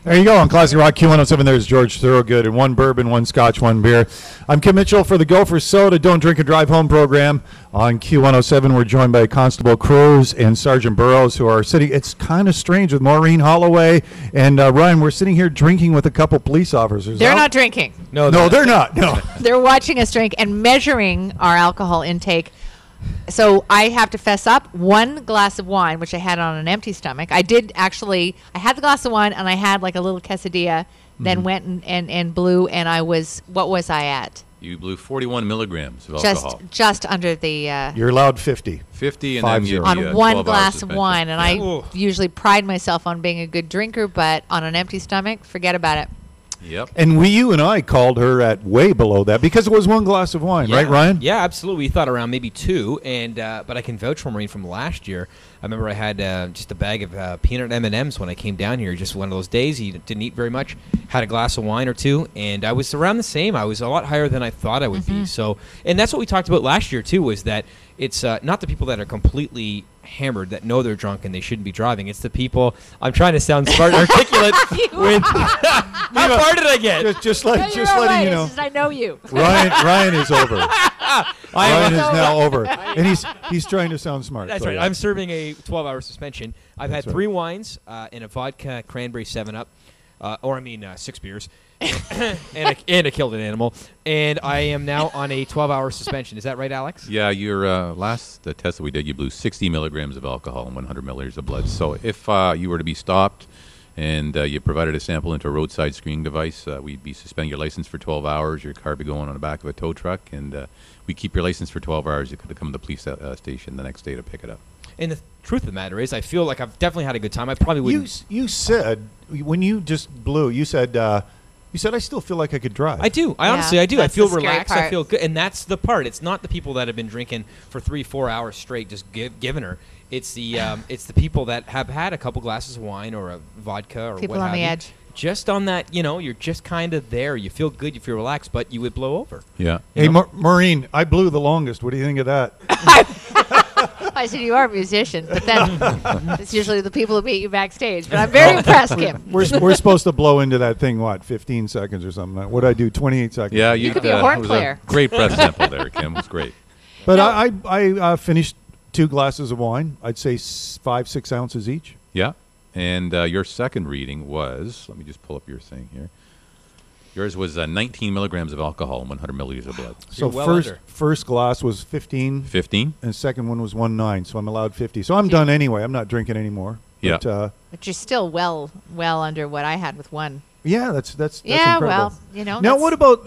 There you go on Classic Rock Q107. There's George Thorogood and 1 bourbon, 1 scotch, 1 beer. I'm Kim Mitchell for the Go for Soda Don't Drink and Drive Home program. On Q107, we're joined by Constable Cruz and Sergeant Burrows, who are sitting. It's kind of strange with Maureen Holloway and Ryan. We're sitting here drinking with a couple police officers. They're not drinking. No, they're not. No. They're watching us drink and measuring our alcohol intake. So I have to fess up, 1 glass of wine, which I had on an empty stomach. I had the glass of wine and I had like a little quesadilla, then went and blew, and what was I at? You blew 41 milligrams of alcohol. Just under the... You're allowed 50. 50 and then you on 1 glass of wine. And I usually pride myself on being a good drinker, but on an empty stomach, forget about it. Yep. And you and I called her at way below that because it was 1 glass of wine, right, Ryan? Yeah, absolutely. We thought around maybe 2, and but I can vouch for Maureen from last year. I remember I had just a bag of peanut M&Ms when I came down here. Just one of those days, you didn't eat very much. Had a glass of wine or 2, and I was around the same. I was a lot higher than I thought I would be. So, and that's what we talked about last year too. Was that it's not the people that are completely hammered that know they're drunk and they shouldn't be driving. It's the people. I'm trying to sound smart and articulate. How far did I get? Just letting you know. I know you. Ryan is over. Ryan is now over, and he's trying to sound smart. That's right. I'm serving a 12-hour suspension. I've had 3 wines and a vodka cranberry 7-Up, 6 beers, and I killed an animal. And I am now on a 12-hour suspension. Is that right, Alex? Yeah, your last test that we did, you blew 60 milligrams of alcohol and 100 milliliters of blood. So if you were to be stopped and you provided a sample into a roadside screening device, we'd be suspending your license for 12 hours. Your car would be going on the back of a tow truck, and we keep your license for 12 hours. You could come to the police station the next day to pick it up. And the truth of the matter is, I feel like I've definitely had a good time. I probably wouldn't. You said, when you just blew, you said I still feel like I could drive. I do. Honestly, I do. I feel relaxed. Part. I feel good. And that's the part. It's not the people that have been drinking for 3-4 hours straight, just giving her. It's the people that have had a couple glasses of wine or a vodka or people what on have the you. edge. Just on that, you're just kind of there. You feel good. You feel relaxed, but you would blow over. Yeah. Hey, Maureen, I blew the longest. What do you think of that? I said you are a musician, but then it's usually the people who meet you backstage. But I'm very impressed, Kim. We're supposed to blow into that thing, 15 seconds or something? What'd I do, 28 seconds? Yeah, you could be a horn player. Great breath sample there, Kim. It was great. But I finished 2 glasses of wine. I'd say 5-6 ounces each. Yeah. And your second reading was, let me just pull up your thing here. Yours was 19 milligrams of alcohol and 100 milliliters of blood. So first glass was 15. 15? And second one was 19, so I'm allowed 50. So I'm done anyway. I'm not drinking anymore. Yeah. But you're still well under what I had with 1. Yeah, that's yeah, incredible. well, Now, what about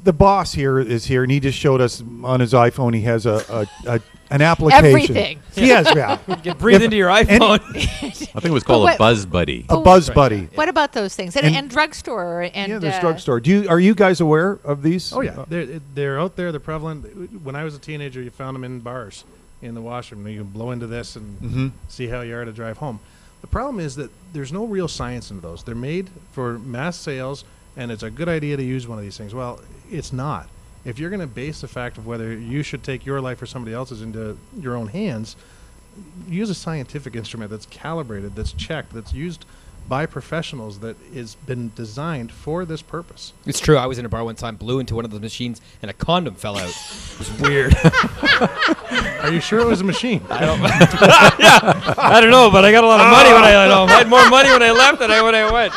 the boss is here, and he just showed us on his iPhone he has an application. Everything. Yes, yeah. You can breathe into your iPhone. I think it was called a Buzz Buddy. A Buzz Buddy. What about those things? And drugstore. And there's drugstore. Are you guys aware of these? Oh, yeah. They're out there. They're prevalent. When I was a teenager, you found them in bars, in the washroom. You can blow into this and see how you are to drive home. The problem is that there's no real science into those. They're made for mass sales, and it's a good idea to use one of these things. Well, it's not. If you're going to base the fact of whether you should take your life or somebody else's into your own hands, use a scientific instrument that's calibrated, that's checked, that's used by professionals, that has been designed for this purpose. It's true. I was in a bar one time, blew into one of the machines, and a condom fell out. It was weird. Are you sure it was a machine? I don't know, but I got a lot of money when I had more money when I left than when I went.